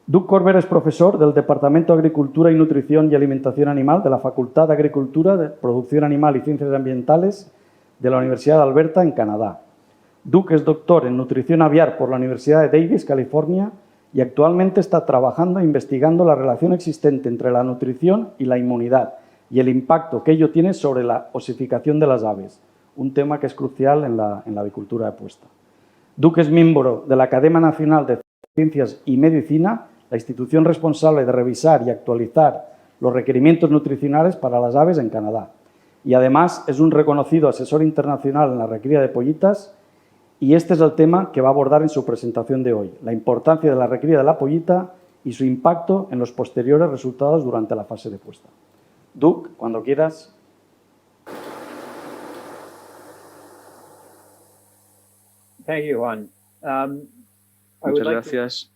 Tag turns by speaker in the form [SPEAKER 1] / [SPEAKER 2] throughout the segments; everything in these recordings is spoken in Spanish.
[SPEAKER 1] Duc Corber es profesor del Departamento de Agricultura y Nutrición y Alimentación Animal de la Facultad de Agricultura, de Producción Animal y Ciencias Ambientales de la Universidad de Alberta, en Canadá. Duc es doctor en nutrición aviar por la Universidad de Davis, California, y actualmente está trabajando e investigando la relación existente entre la nutrición y la inmunidad y el impacto que ello tiene sobre la osificación de las aves, un tema que es crucial en la avicultura de puesta. Duc es miembro de la Academia Nacional de Ciencias y Medicina, la institución responsable de revisar y actualizar los requerimientos nutricionales para las aves en Canadá. Y además es un reconocido asesor internacional en la recría de pollitas, y este es el tema que va a abordar en su presentación de hoy, la importancia de la recría de la pollita y su impacto en los posteriores resultados durante la fase de puesta. Duc, cuando quieras.
[SPEAKER 2] Thank you, Juan.
[SPEAKER 3] Muchas gracias,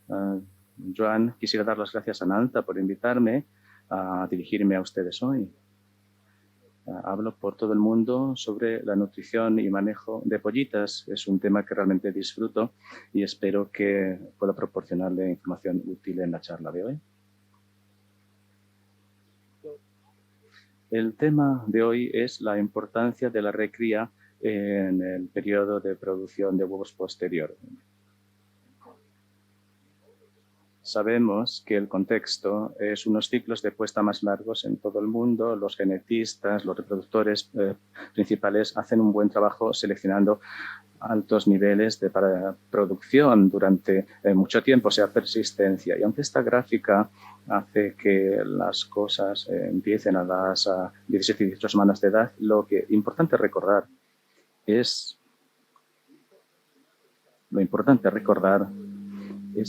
[SPEAKER 3] Joan. Quisiera dar las gracias a Nalta por invitarme a dirigirme a ustedes hoy. Hablo por todo el mundo sobre la nutrición y manejo de pollitas. Es un tema que realmente disfruto y espero que pueda proporcionarle información útil en la charla de hoy. El tema de hoy es la importancia de la recría en el periodo de producción de huevos posterior. Sabemos que el contexto es unos ciclos de puesta más largos en todo el mundo. Los genetistas, los reproductores principales hacen un buen trabajo seleccionando altos niveles de producción durante mucho tiempo, o sea, persistencia. Y aunque esta gráfica hace que las cosas empiecen a las 17 y 18 semanas de edad, lo que es importante recordar es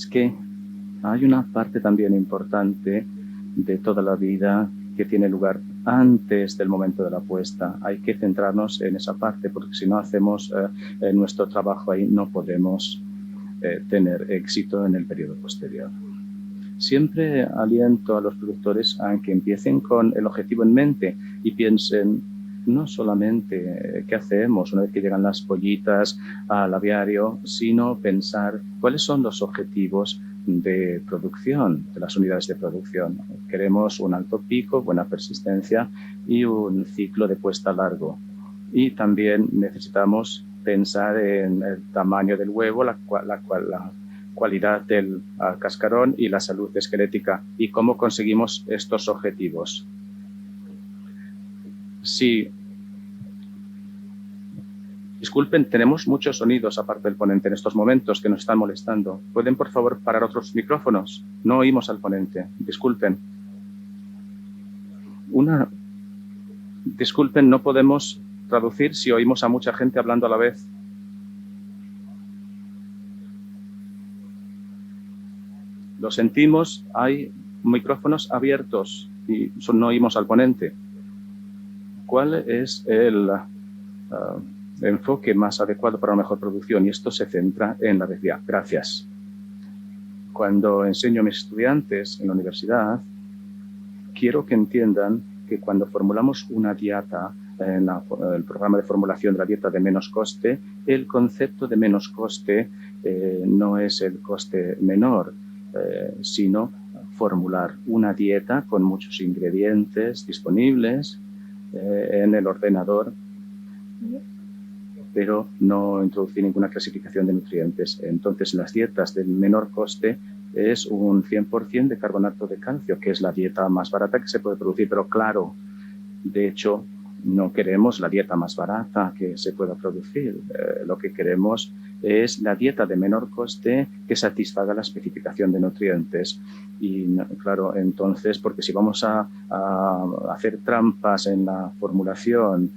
[SPEAKER 3] que hay una parte también importante de toda la vida que tiene lugar antes del momento de la puesta. Hay que centrarnos en esa parte, porque si no hacemos nuestro trabajo ahí, no podemos tener éxito en el periodo posterior. Siempre aliento a los productores a que empiecen con el objetivo en mente y piensen no solamente qué hacemos una vez que llegan las pollitas al aviario, sino pensar cuáles son los objetivos de producción, de las unidades de producción. Queremos un alto pico, buena persistencia y un ciclo de puesta largo. Y también necesitamos pensar en el tamaño del huevo, la cualidad del cascarón y la salud esquelética y cómo conseguimos estos objetivos. Sí. Disculpen, tenemos muchos sonidos aparte del ponente en estos momentos que nos están molestando. ¿Pueden, por favor, parar otros micrófonos? No oímos al ponente. Disculpen. Disculpen, no podemos traducir si oímos a mucha gente hablando a la vez. Lo sentimos, hay micrófonos abiertos y no oímos al ponente. ¿Cuál es el enfoque más adecuado para una mejor producción? Y esto se centra en la obesidad. Gracias. Cuando enseño a mis estudiantes en la universidad, quiero que entiendan que cuando formulamos una dieta, en el programa de formulación de la dieta de menos coste, el concepto de menos coste no es el coste menor, sino formular una dieta con muchos ingredientes disponibles en el ordenador, pero no introducir ninguna clasificación de nutrientes. Entonces, las dietas del menor coste es un 100% de carbonato de calcio, que es la dieta más barata que se puede producir. Pero claro, de hecho, no queremos la dieta más barata que se pueda producir. Lo que queremos es la dieta de menor coste que satisfaga la especificación de nutrientes. Y claro, entonces, porque si vamos a hacer trampas en la formulación,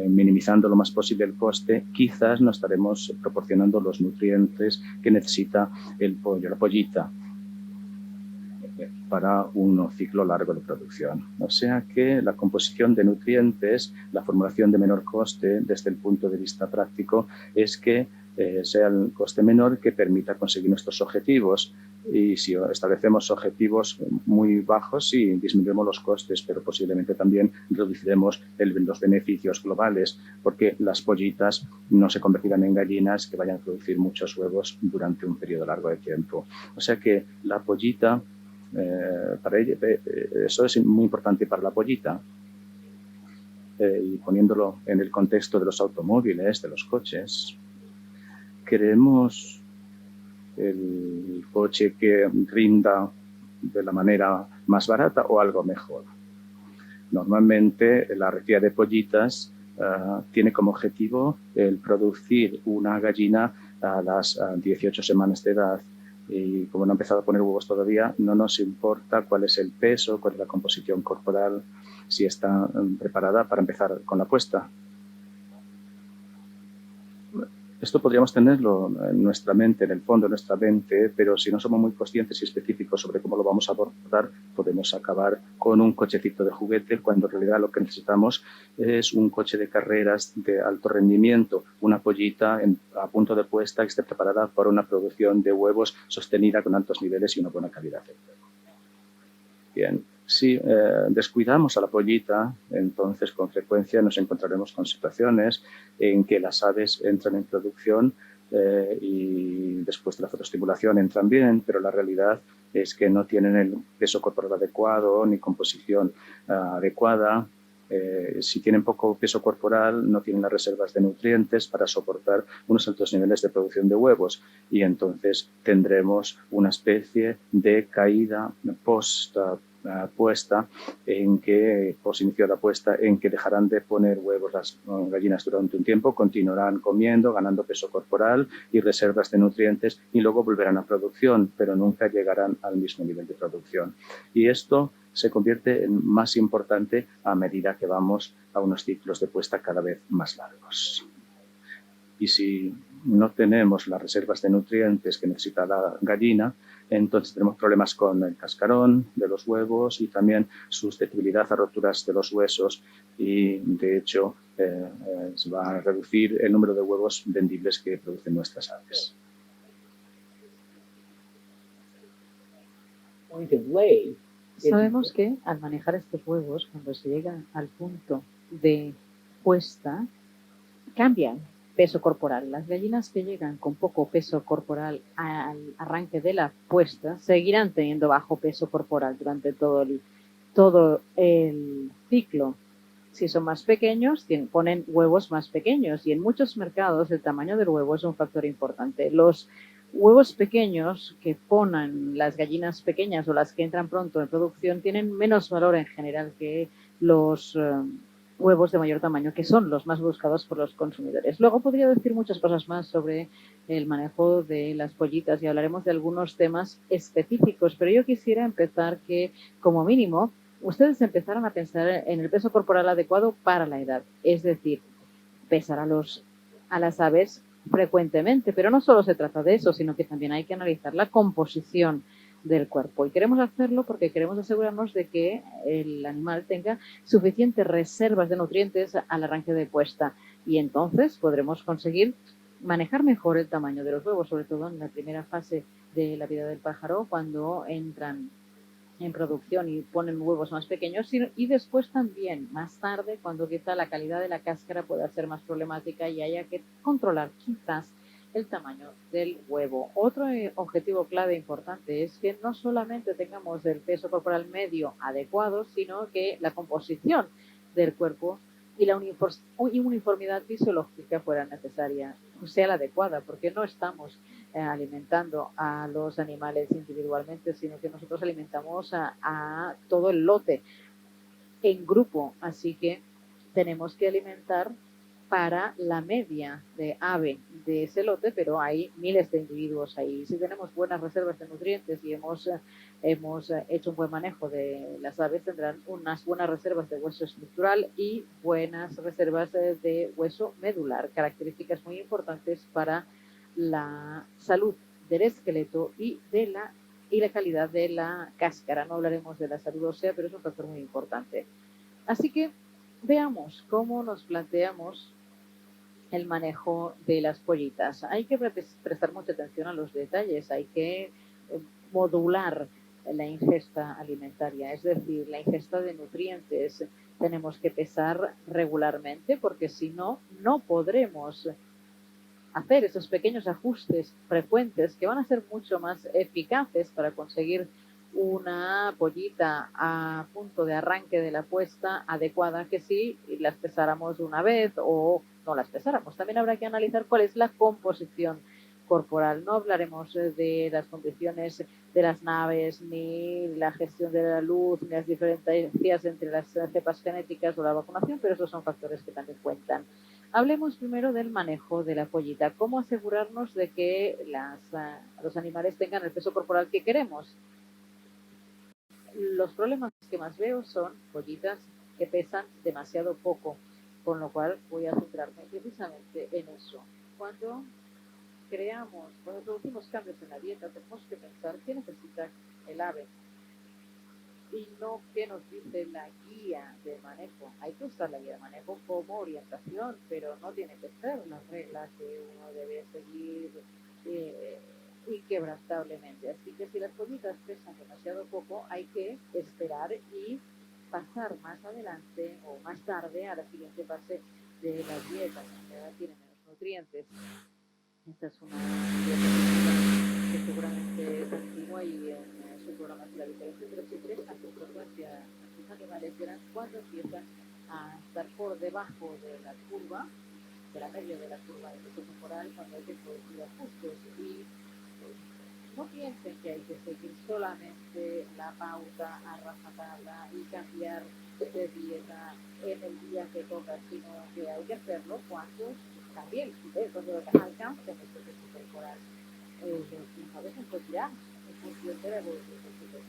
[SPEAKER 3] minimizando lo más posible el coste, quizás no estaremos proporcionando los nutrientes que necesita el pollo, la pollita, para un ciclo largo de producción. O sea que la composición de nutrientes, la formulación de menor coste desde el punto de vista práctico es que sea el coste menor que permita conseguir nuestros objetivos. Y si establecemos objetivos muy bajos, sí, disminuiremos los costes, pero posiblemente también reduciremos los beneficios globales, porque las pollitas no se convertirán en gallinas que vayan a producir muchos huevos durante un periodo largo de tiempo. O sea que la pollita, para ella, eso es muy importante para la pollita. Y poniéndolo en el contexto de los automóviles, de los coches, queremos el coche que rinda de la manera más barata o algo mejor. Normalmente la recría de pollitas tiene como objetivo el producir una gallina a las 18 semanas de edad. Y como no ha empezado a poner huevos todavía, no nos importa cuál es el peso, cuál es la composición corporal, si está preparada para empezar con la puesta. Esto podríamos tenerlo en nuestra mente, en el fondo de nuestra mente, pero si no somos muy conscientes y específicos sobre cómo lo vamos a abordar, podemos acabar con un cochecito de juguete, cuando en realidad lo que necesitamos es un coche de carreras de alto rendimiento, una pollita a punto de puesta que esté preparada para una producción de huevos sostenida con altos niveles y una buena calidad de huevo. Bien. Si descuidamos a la pollita, entonces con frecuencia nos encontraremos con situaciones en que las aves entran en producción y después de la fotoestimulación entran bien, pero la realidad es que no tienen el peso corporal adecuado ni composición adecuada. Si tienen poco peso corporal, no tienen las reservas de nutrientes para soportar unos altos niveles de producción de huevos y entonces tendremos una especie de caída puesta en que, post inicio de la puesta, en que dejarán de poner huevos las gallinas durante un tiempo, continuarán comiendo, ganando peso corporal y reservas de nutrientes y luego volverán a producción, pero nunca llegarán al mismo nivel de producción. Y esto se convierte en más importante a medida que vamos a unos ciclos de puesta cada vez más largos. Y si no tenemos las reservas de nutrientes que necesita la gallina, entonces tenemos problemas con el cascarón de los huevos y también susceptibilidad a roturas de los huesos y, de hecho, se va a reducir el número de huevos vendibles que producen nuestras aves.
[SPEAKER 4] Sabemos que al manejar estos huevos, cuando se llega al punto de puesta, cambian peso corporal. Las gallinas que llegan con poco peso corporal al arranque de la puesta seguirán teniendo bajo peso corporal durante todo el ciclo. Si son más pequeños, ponen huevos más pequeños y en muchos mercados el tamaño del huevo es un factor importante. Los huevos pequeños que ponen las gallinas pequeñas o las que entran pronto en producción tienen menos valor en general que los huevos de mayor tamaño, que son los más buscados por los consumidores. Luego podría decir muchas cosas más sobre el manejo de las pollitas y hablaremos de algunos temas específicos, pero yo quisiera empezar que, como mínimo, ustedes empezaran a pensar en el peso corporal adecuado para la edad, es decir, pesar a las aves frecuentemente, pero no solo se trata de eso, sino que también hay que analizar la composición del cuerpo y queremos hacerlo porque queremos asegurarnos de que el animal tenga suficientes reservas de nutrientes al arranque de puesta y entonces podremos conseguir manejar mejor el tamaño de los huevos, sobre todo en la primera fase de la vida del pájaro, cuando entran en producción y ponen huevos más pequeños y después también más tarde cuando quizá la calidad de la cáscara pueda ser más problemática y haya que controlar quizás el tamaño del huevo. Otro objetivo clave importante es que no solamente tengamos el peso corporal medio adecuado, sino que la composición del cuerpo y la uniformidad fisiológica fuera necesaria, sea la adecuada, porque no estamos alimentando a los animales individualmente, sino que nosotros alimentamos a todo el lote en grupo, así que tenemos que alimentar para la media de ave de ese lote, pero hay miles de individuos ahí. Si tenemos buenas reservas de nutrientes y hemos hecho un buen manejo de las aves, tendrán unas buenas reservas de hueso estructural y buenas reservas de hueso medular, características muy importantes para la salud del esqueleto y la calidad de la cáscara. No hablaremos de la salud ósea, pero es un factor muy importante. Así que veamos cómo nos planteamos el manejo de las pollitas. Hay que prestar mucha atención a los detalles, hay que modular la ingesta alimentaria, es decir, la ingesta de nutrientes. Tenemos que pesar regularmente porque si no, no podremos hacer esos pequeños ajustes frecuentes que van a ser mucho más eficaces para conseguir una pollita a punto de arranque de la puesta adecuada que si las pesáramos una vez o no las pesáramos. También habrá que analizar cuál es la composición corporal. No hablaremos de las condiciones de las naves, ni la gestión de la luz, ni las diferencias entre las cepas genéticas o la vacunación, pero esos son factores que también cuentan. Hablemos primero del manejo de la pollita. ¿Cómo asegurarnos de que los animales tengan el peso corporal que queremos? Los problemas que más veo son pollitas que pesan demasiado poco, con lo cual voy a centrarme precisamente en eso. Cuando producimos cambios en la dieta, tenemos que pensar qué necesita el ave y no qué nos dice la guía de manejo. Hay que usar la guía de manejo como orientación, pero no tiene que ser las reglas que uno debe seguir inquebrantablemente. Así que si las pollitas pesan demasiado poco, hay que esperar y pasar más adelante o más tarde a la siguiente fase de la dieta, que tiene menos nutrientes. Esta es una dieta que seguramente continúa y en su programa de la diferencia, pero si prestan con frecuencia a sus animales verán cuando empiezan a estar por debajo de la curva, de la media de la curva de peso corporal, cuando hay que producir ajustes. Y no piensen que hay que seguir solamente la pauta a rajatabla y cambiar de dieta en el día que toca, sino que hay que hacerlo cuando también cuando alcance nuestro peso corporal. A veces pues ya en función de la evolución del peso.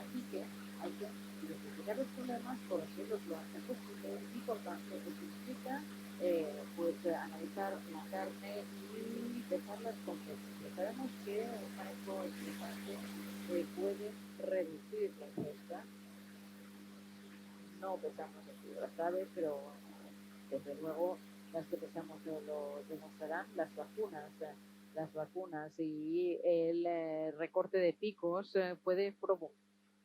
[SPEAKER 4] Así que hay que identificar los problemas, corregirlos lo antes posible y por tanto eso implica analizar la carne y dejarlas completas. Sabemos que un manejo estresante puede reducir la ingesta. No pesamos en fibras, ¿sabes? Pero desde luego las que pesamos lo demostrarán. Las vacunas y el recorte de picos puede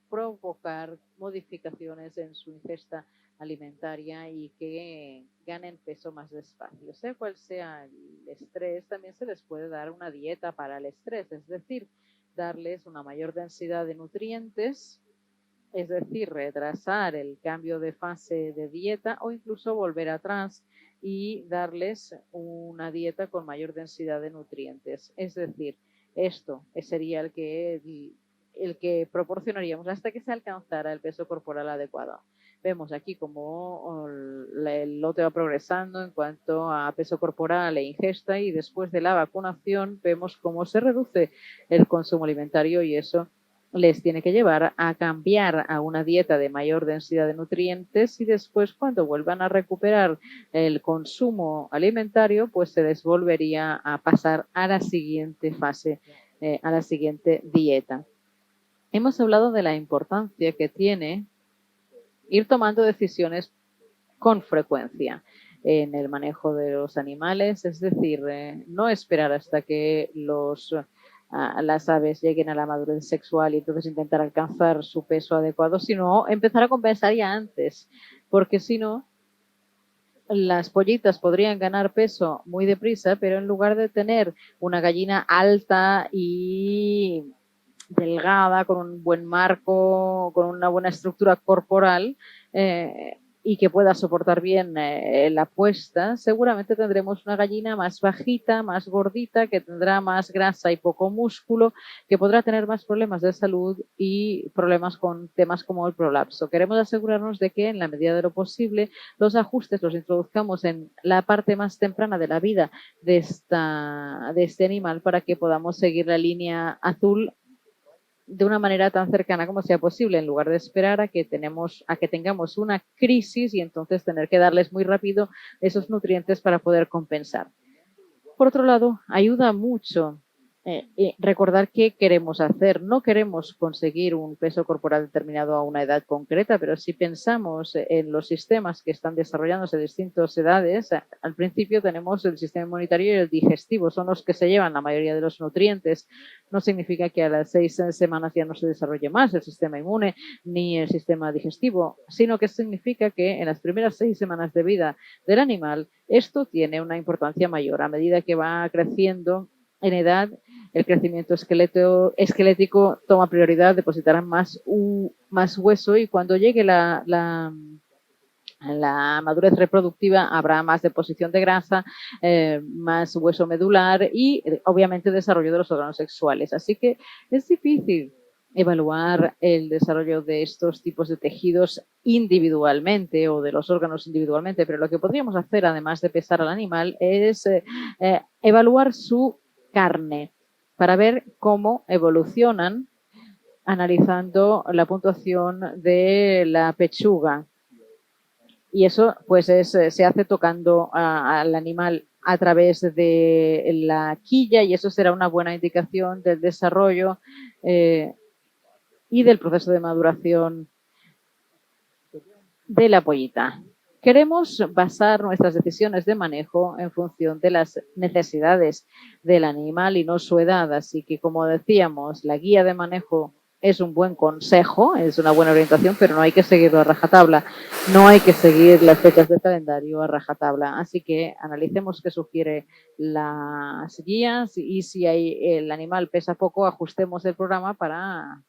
[SPEAKER 4] provocar modificaciones en su ingesta alimentaria y que ganen peso más despacio. Sea cual sea el estrés, también se les puede dar una dieta para el estrés, es decir, darles una mayor densidad de nutrientes, es decir, retrasar el cambio de fase de dieta o incluso volver atrás y darles una dieta con mayor densidad de nutrientes. Es decir, esto sería el que proporcionaríamos hasta que se alcanzara el peso corporal adecuado. Vemos aquí cómo el lote va progresando en cuanto a peso corporal e ingesta y después de la vacunación vemos cómo se reduce el consumo alimentario y eso les tiene que llevar a cambiar a una dieta de mayor densidad de nutrientes y después cuando vuelvan a recuperar el consumo alimentario pues se les volvería a pasar a la siguiente fase, a la siguiente dieta. Hemos hablado de la importancia que tiene ir tomando decisiones con frecuencia en el manejo de los animales, es decir, no esperar hasta que las aves lleguen a la madurez sexual y entonces intentar alcanzar su peso adecuado, sino empezar a compensar ya antes, porque si no, las pollitas podrían ganar peso muy deprisa, pero en lugar de tener una gallina alta y delgada, con un buen marco, con una buena estructura corporal y que pueda soportar bien la puesta, seguramente tendremos una gallina más bajita, más gordita, que tendrá más grasa y poco músculo, que podrá tener más problemas de salud y problemas con temas como el prolapso. Queremos asegurarnos de que en la medida de lo posible los ajustes los introduzcamos en la parte más temprana de la vida de este animal para que podamos seguir la línea azul de una manera tan cercana como sea posible, en lugar de esperar a que tengamos una crisis y entonces tener que darles muy rápido esos nutrientes para poder compensar. Por otro lado, ayuda mucho y recordar qué queremos hacer. No queremos conseguir un peso corporal determinado a una edad concreta, pero si pensamos en los sistemas que están desarrollándose a distintas edades, al principio tenemos el sistema inmunitario y el digestivo, son los que se llevan la mayoría de los nutrientes. No significa que a las 6 semanas ya no se desarrolle más el sistema inmune ni el sistema digestivo, sino que significa que en las primeras 6 semanas de vida del animal esto tiene una importancia mayor. A medida que va creciendo en edad, el crecimiento esquelético toma prioridad, depositarán más hueso y cuando llegue la madurez reproductiva habrá más deposición de grasa, más hueso medular y obviamente desarrollo de los órganos sexuales. Así que es difícil evaluar el desarrollo de estos tipos de tejidos individualmente o de los órganos individualmente, pero lo que podríamos hacer, además de pesar al animal, es evaluar su carne para ver cómo evolucionan analizando la puntuación de la pechuga. Y eso pues se hace tocando al animal a través de la quilla y eso será una buena indicación del desarrollo y del proceso de maduración de la pollita. Queremos basar nuestras decisiones de manejo en función de las necesidades del animal y no su edad. Así que, como decíamos, la guía de manejo es un buen consejo, es una buena orientación, pero no hay que seguirlo a rajatabla. No hay que seguir las fechas del calendario a rajatabla. Así que analicemos qué sugiere las guías y si el animal pesa poco, ajustemos el programa para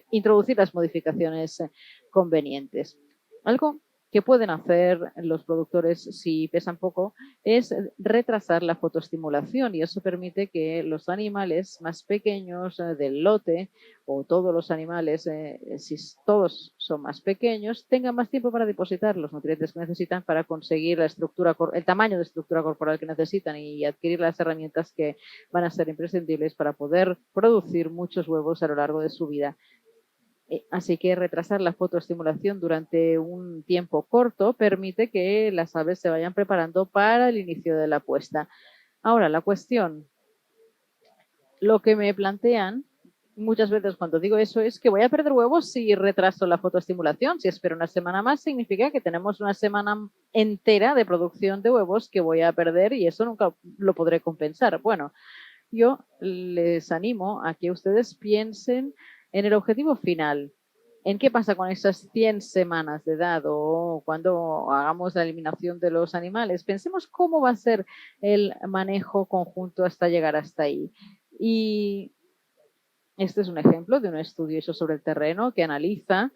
[SPEAKER 4] introducir las modificaciones convenientes. Algo que pueden hacer los productores si pesan poco es retrasar la fotoestimulación y eso permite que los animales más pequeños del lote o todos los animales, si todos son más pequeños, tengan más tiempo para depositar los nutrientes que necesitan para conseguir el tamaño de estructura corporal que necesitan y adquirir las herramientas que van a ser imprescindibles para poder producir muchos huevos a lo largo de su vida. Así que retrasar la fotoestimulación durante un tiempo corto permite que las aves se vayan preparando para el inicio de la puesta. Ahora, la cuestión, lo que me plantean muchas veces cuando digo eso es que voy a perder huevos si retraso la fotoestimulación. Si espero una semana más, significa que tenemos una semana entera de producción de huevos que voy a perder y eso nunca lo podré compensar. Bueno, yo les animo a que ustedes piensen en el objetivo final. ¿En qué pasa con esas 100 semanas de edad o cuando hagamos la eliminación de los animales? Pensemos cómo va a ser el manejo conjunto hasta llegar hasta ahí. Y este es un ejemplo de un estudio hecho sobre el terreno que analiza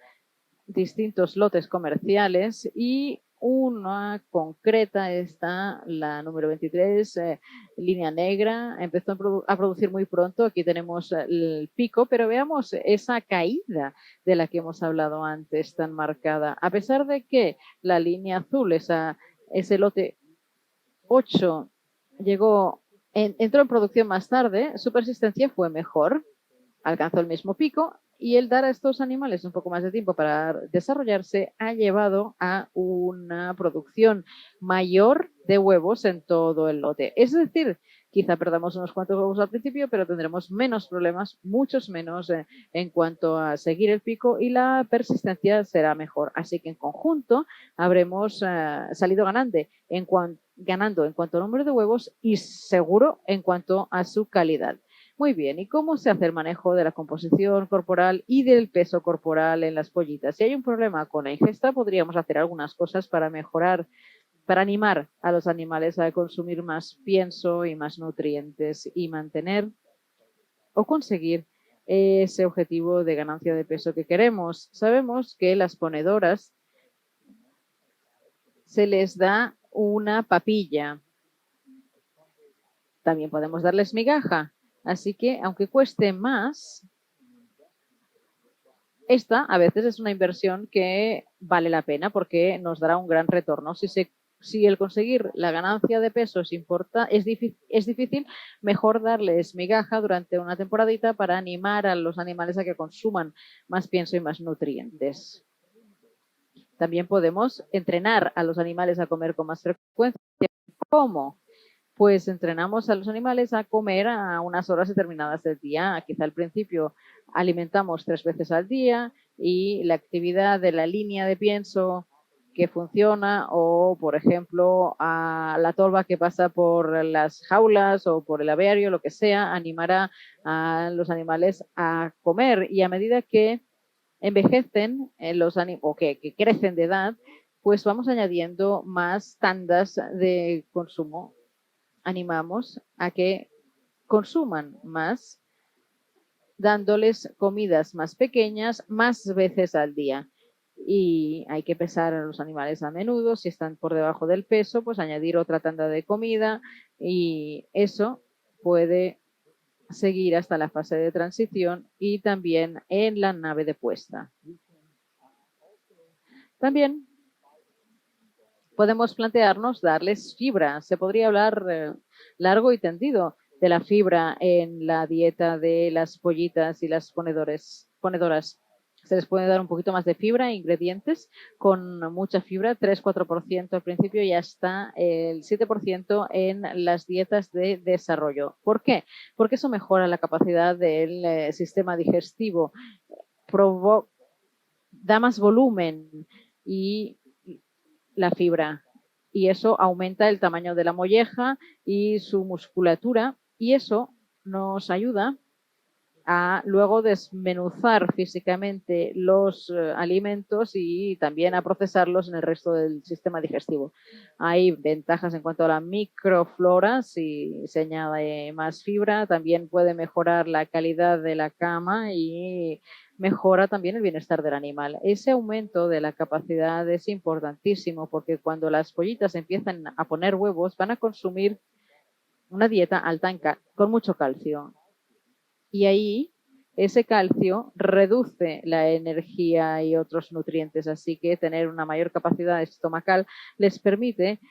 [SPEAKER 4] distintos lotes comerciales y una concreta está la número 23, línea negra, empezó a producir muy pronto, aquí tenemos el pico, pero veamos esa caída de la que hemos hablado antes tan marcada. A pesar de que la línea azul, ese lote 8, entró en producción más tarde, su persistencia fue mejor, alcanzó el mismo pico y el dar a estos animales un poco más de tiempo para desarrollarse ha llevado a una producción mayor de huevos en todo el lote. Es decir, quizá perdamos unos cuantos huevos al principio, pero tendremos menos problemas, muchos menos en cuanto a seguir el pico y la persistencia será mejor. Así que en conjunto habremos salido ganando en cuanto al número de huevos y seguro en cuanto a su calidad. Muy bien, ¿y cómo se hace el manejo de la composición corporal y del peso corporal en las pollitas? Si hay un problema con la ingesta, podríamos hacer algunas cosas para mejorar, para animar a los animales a consumir más pienso y más nutrientes y mantener o conseguir ese objetivo de ganancia de peso que queremos. Sabemos que las ponedoras se les da una papilla. También podemos darles migaja. Así que, aunque cueste más, esta a veces es una inversión que vale la pena porque nos dará un gran retorno. Si el conseguir la ganancia de peso es difícil, mejor darles migaja durante una temporadita para animar a los animales a que consuman más pienso y más nutrientes. También podemos entrenar a los animales a comer con más frecuencia. ¿Cómo? pues entrenamos a los animales a comer a unas horas determinadas del día. Quizá al principio alimentamos 3 veces al día y la actividad de la línea de pienso que funciona, o por ejemplo a la tolva que pasa por las jaulas o por el aviario, lo que sea, animará a los animales a comer, y a medida que envejecen o que crecen de edad, pues vamos añadiendo más tandas de consumo. Animamos a que consuman más, dándoles comidas más pequeñas más veces al día. Y hay que pesar a los animales a menudo. Si están por debajo del peso, pues añadir otra tanda de comida, y eso puede seguir hasta la fase de transición y también en la nave de puesta. También podemos plantearnos darles fibra. Se podría hablar largo y tendido de la fibra en la dieta de las pollitas y las ponedoras. Se les puede dar un poquito más de fibra, ingredientes con mucha fibra, 3-4% al principio, y hasta el 7% en las dietas de desarrollo. ¿Por qué? Porque eso mejora la capacidad del sistema digestivo, da más volumen y la fibra, y eso aumenta el tamaño de la molleja y su musculatura, y eso nos ayuda a luego desmenuzar físicamente los alimentos y también a procesarlos en el resto del sistema digestivo. Hay ventajas en cuanto a la microflora. Si se añade más fibra, también puede mejorar la calidad de la cama y mejora también el bienestar del animal. Ese aumento de la capacidad es importantísimo, porque cuando las pollitas empiezan a poner huevos, van a consumir una dieta alta con mucho calcio. Y ahí ese calcio reduce la energía y otros nutrientes, así que tener una mayor capacidad estomacal les permite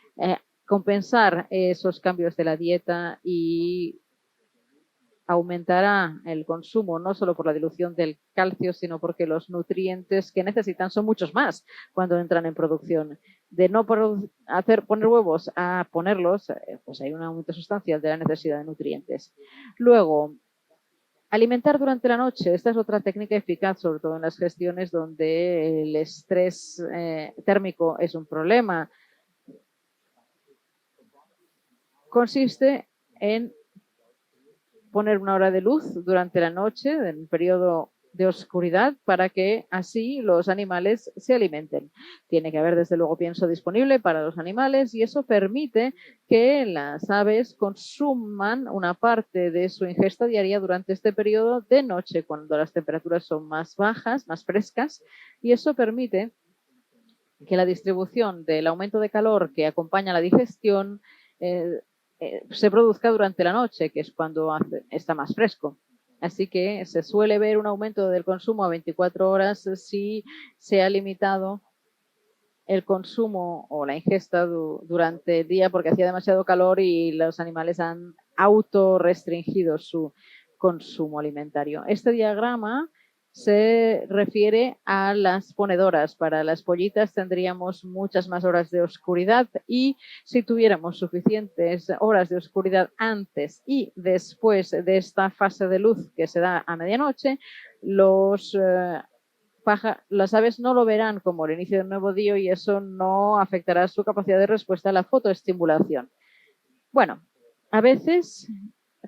[SPEAKER 4] compensar esos cambios de la dieta, y aumentará el consumo no solo por la dilución del calcio, sino porque los nutrientes que necesitan son muchos más cuando entran en producción. De no poner huevos a ponerlos, pues hay un aumento sustancial de la necesidad de nutrientes. Luego, alimentar durante la noche. Esta es otra técnica eficaz, sobre todo en las gestiones donde el estrés térmico es un problema. Consiste en poner una hora de luz durante la noche, en un periodo de oscuridad, para que así los animales se alimenten. Tiene que haber, desde luego, pienso disponible para los animales, y eso permite que las aves consuman una parte de su ingesta diaria durante este periodo de noche, cuando las temperaturas son más bajas, más frescas, y eso permite que la distribución del aumento de calor que acompaña la digestión se produzca durante la noche, que es cuando está más fresco. Así que se suele ver un aumento del consumo a 24 horas si se ha limitado el consumo o la ingesta durante el día, porque hacía demasiado calor y los animales han autorrestringido su consumo alimentario. Este diagrama se refiere a las ponedoras. Para las pollitas tendríamos muchas más horas de oscuridad, y si tuviéramos suficientes horas de oscuridad antes y después de esta fase de luz que se da a medianoche, las aves no lo verán como el inicio de un nuevo día, y eso no afectará su capacidad de respuesta a la fotoestimulación. Bueno, a veces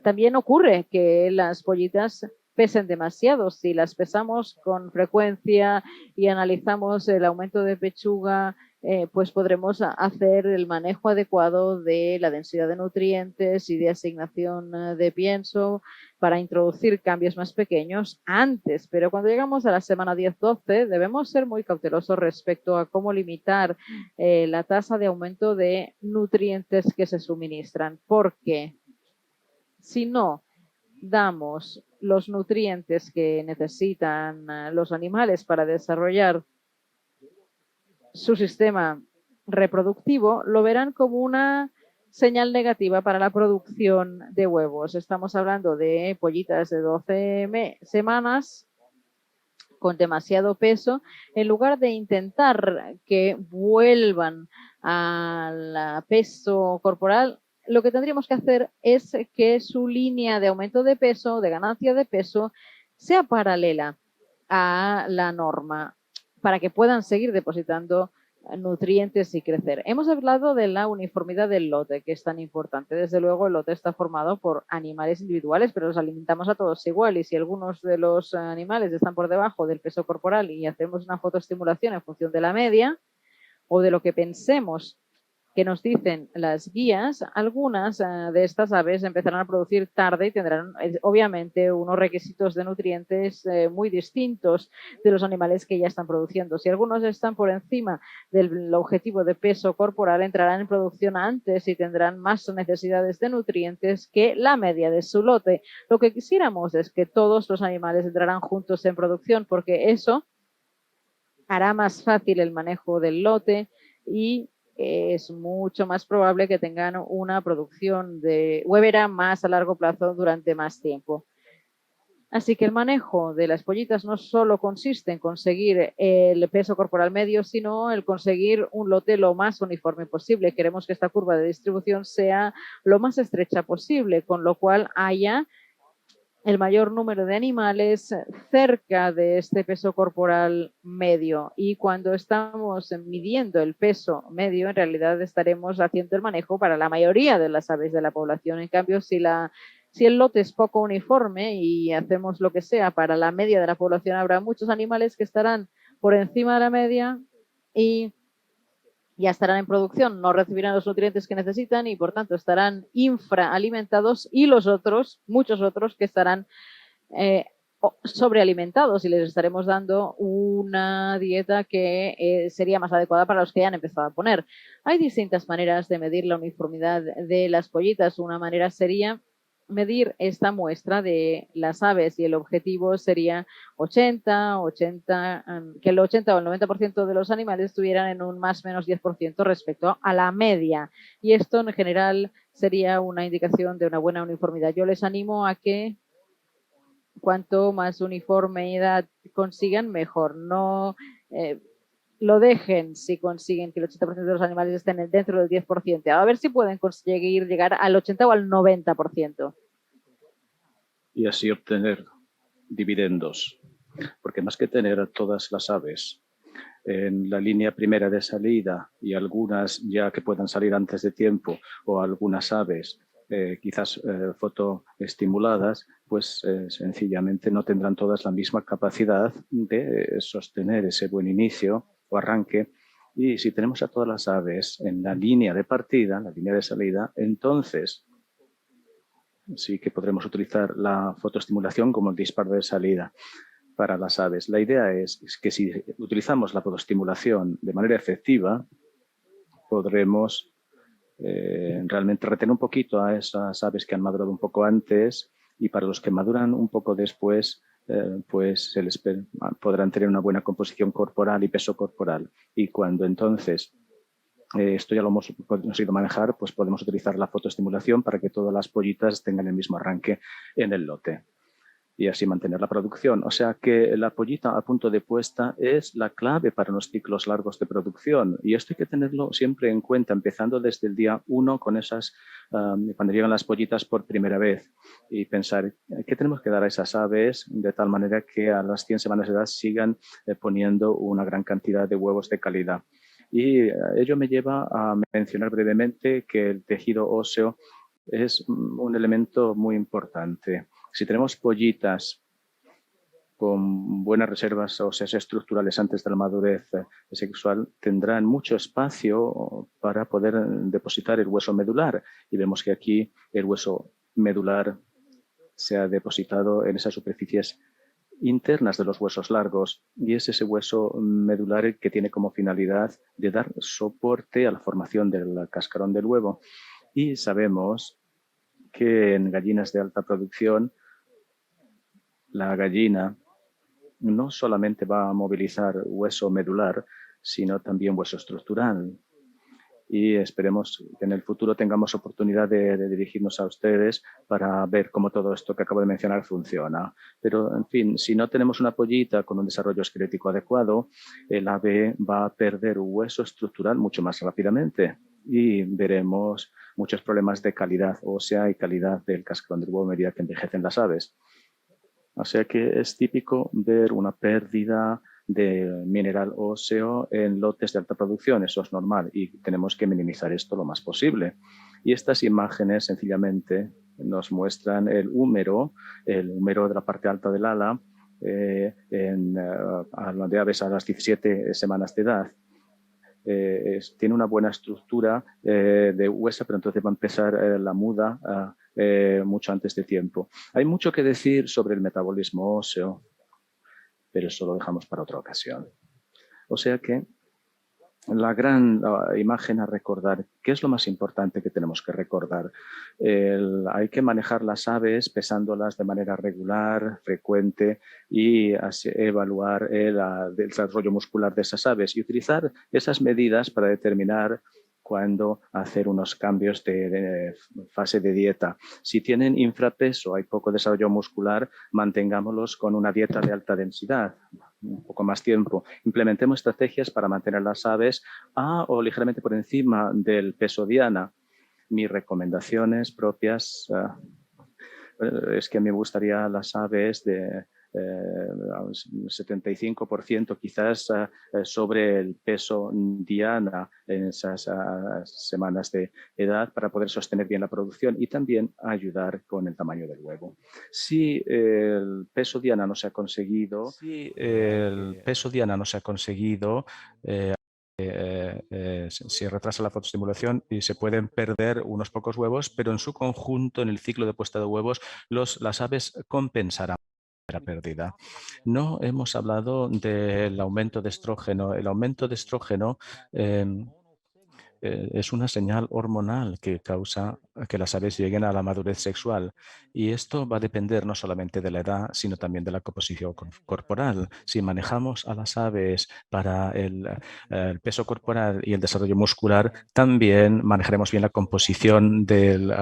[SPEAKER 4] también ocurre que las pollitas pesen demasiado. Si las pesamos con frecuencia y analizamos el aumento de pechuga, pues podremos hacer el manejo adecuado de la densidad de nutrientes y de asignación de pienso para introducir cambios más pequeños antes. Pero cuando llegamos a la semana 10-12, debemos ser muy cautelosos respecto a cómo limitar la tasa de aumento de nutrientes que se suministran, porque si no damos los nutrientes que necesitan los animales para desarrollar su sistema reproductivo, lo verán como una señal negativa para la producción de huevos. Estamos hablando de pollitas de 12 semanas con demasiado peso. En lugar de intentar que vuelvan al peso corporal, lo que tendríamos que hacer es que su línea de aumento de peso, de ganancia de peso, sea paralela a la norma para que puedan seguir depositando nutrientes y crecer. Hemos hablado de la uniformidad del lote, que es tan importante. Desde luego, el lote está formado por animales individuales, pero los alimentamos a todos igual. Y si algunos de los animales están por debajo del peso corporal y hacemos una fotoestimulación en función de la media o de lo que pensemos que nos dicen las guías, algunas de estas aves empezarán a producir tarde y tendrán obviamente unos requisitos de nutrientes muy distintos de los animales que ya están produciendo. Si algunos están por encima del objetivo de peso corporal, entrarán en producción antes y tendrán más necesidades de nutrientes que la media de su lote. Lo que quisiéramos es que todos los animales entrarán juntos en producción, porque eso hará más fácil el manejo del lote y es mucho más probable que tengan una producción de huevera más a largo plazo durante más tiempo. Así que el manejo de las pollitas no solo consiste en conseguir el peso corporal medio, sino el conseguir un lote lo más uniforme posible. Queremos que esta curva de distribución sea lo más estrecha posible, con lo cual haya el mayor número de animales cerca de este peso corporal medio. Y cuando estamos midiendo el peso medio, en realidad estaremos haciendo el manejo para la mayoría de las aves de la población. En cambio, si el lote es poco uniforme y hacemos lo que sea para la media de la población, habrá muchos animales que estarán por encima de la media y ya estarán en producción, no recibirán los nutrientes que necesitan y por tanto estarán infraalimentados, y los otros, muchos otros, que estarán sobrealimentados y les estaremos dando una dieta que sería más adecuada para los que ya han empezado a poner. Hay distintas maneras de medir la uniformidad de las pollitas. Una manera sería medir esta muestra de las aves y el objetivo sería 80, que el 80 o el 90% de los animales estuvieran en un más o menos 10% respecto a la media, y esto en general sería una indicación de una buena uniformidad. Yo les animo a que cuanto más uniformidad consigan, mejor. No lo dejen si consiguen que el 80% de los animales estén dentro del 10%. A ver si pueden conseguir llegar al 80 o al 90%.
[SPEAKER 3] Y así obtener dividendos, porque más que tener a todas las aves en la línea primera de salida y algunas ya que puedan salir antes de tiempo o algunas aves quizás fotoestimuladas, pues sencillamente no tendrán todas la misma capacidad de sostener ese buen inicio o arranque. Y si tenemos a todas las aves en la línea de partida, la línea de salida, entonces sí que podremos utilizar la fotoestimulación como el disparo de salida para las aves. La idea es que si utilizamos la fotoestimulación de manera efectiva, podremos realmente retener un poquito a esas aves que han madurado un poco antes, y para los que maduran un poco después, pues se les podrán tener una buena composición corporal y peso corporal. Y cuando entonces esto ya lo hemos conseguido manejar, pues podemos utilizar la fotoestimulación para que todas las pollitas tengan el mismo arranque en el lote y así mantener la producción. O sea que la pollita a punto de puesta es la clave para los ciclos largos de producción, y esto hay que tenerlo siempre en cuenta, empezando desde el día 1 con esas, cuando llegan las pollitas por primera vez, y pensar qué tenemos que dar a esas aves de tal manera que a las 100 semanas de edad sigan poniendo una gran cantidad de huevos de calidad. Y ello me lleva a mencionar brevemente que el tejido óseo es un elemento muy importante. Si tenemos pollitas con buenas reservas óseas estructurales antes de la madurez sexual, tendrán mucho espacio para poder depositar el hueso medular. Y vemos que aquí el hueso medular se ha depositado en esas superficies internas de los huesos largos, y es ese hueso medular que tiene como finalidad de dar soporte a la formación del cascarón del huevo. Y sabemos que en gallinas de alta producción, la gallina no solamente va a movilizar hueso medular, sino también hueso estructural. Y esperemos que en el futuro tengamos oportunidad de dirigirnos a ustedes para ver cómo todo esto que acabo de mencionar funciona. Pero, en fin, si no tenemos una pollita con un desarrollo esquelético adecuado, el ave va a perder hueso estructural mucho más rápidamente, y veremos muchos problemas de calidad ósea y calidad del cascarón del huevo a medida que envejecen las aves. O sea que es típico ver una pérdida de mineral óseo en lotes de alta producción. Eso es normal y tenemos que minimizar esto lo más posible. Y estas imágenes sencillamente nos muestran el húmero de la parte alta del ala de aves a las 17 semanas de edad. Tiene una buena estructura de huesa, pero entonces va a empezar la muda mucho antes de tiempo. Hay mucho que decir sobre el metabolismo óseo, pero eso lo dejamos para otra ocasión. O sea que la gran imagen a recordar, ¿qué es lo más importante que tenemos que recordar? Hay que manejar las aves pesándolas de manera regular, frecuente y evaluar el desarrollo muscular de esas aves y utilizar esas medidas para determinar cuándo hacer unos cambios de fase de dieta. Si tienen infrapeso, hay poco desarrollo muscular, mantengámoslos con una dieta de alta densidad, un poco más tiempo. Implementemos estrategias para mantener las aves a o ligeramente por encima del peso diana. Mis recomendaciones propias es que me gustaría las aves de 75% quizás sobre el peso diana en esas semanas de edad para poder sostener bien la producción y también ayudar con el tamaño del huevo. Si el peso diana no se ha conseguido, se retrasa la fotoestimulación y se pueden perder unos pocos huevos, pero en su conjunto, en el ciclo de puesta de huevos, las aves compensarán la pérdida. No hemos hablado del aumento de estrógeno. El aumento de estrógeno es una señal hormonal que causa que las aves lleguen a la madurez sexual. Y esto va a depender no solamente de la edad, sino también de la composición corporal. Si manejamos a las aves para el peso corporal y el desarrollo muscular, también manejaremos bien la composición del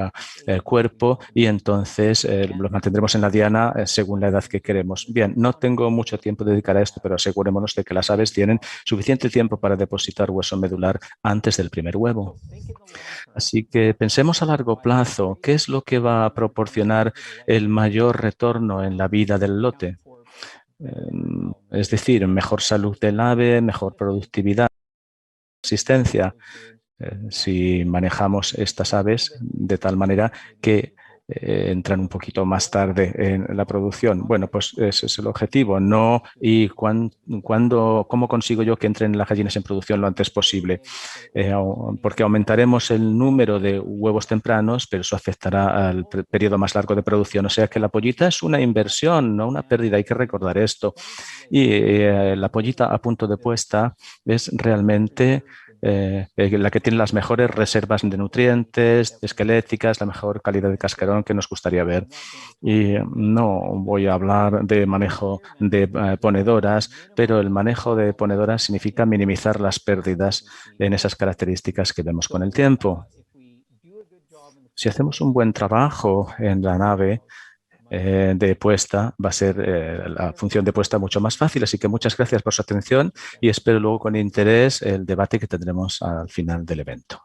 [SPEAKER 3] cuerpo y entonces los mantendremos en la diana según la edad que queremos. Bien, no tengo mucho tiempo de dedicar a esto, pero asegurémonos de que las aves tienen suficiente tiempo para depositar hueso medular antes del primer huevo. Así que pensemos a largo plazo, ¿qué es lo que va a proporcionar el mayor retorno en la vida del lote? Es decir, mejor salud del ave, mejor productividad, existencia. Si manejamos estas aves de tal manera que entran un poquito más tarde en la producción. Bueno, pues ese es el objetivo, ¿no? Y ¿cómo consigo yo que entren las gallinas en producción lo antes posible? Porque aumentaremos el número de huevos tempranos, pero eso afectará al periodo más largo de producción. O sea que la pollita es una inversión, no una pérdida, hay que recordar esto. Y la pollita a punto de puesta es realmente la que tiene las mejores reservas de nutrientes, esqueléticas, la mejor calidad de cascarón que nos gustaría ver. Y no voy a hablar de manejo de ponedoras, pero el manejo de ponedoras significa minimizar las pérdidas en esas características que vemos con el tiempo. Si hacemos un buen trabajo en la nave, de puesta, va a ser la función de puesta mucho más fácil. Así que muchas gracias por su atención y espero luego con interés el debate que tendremos al final del evento.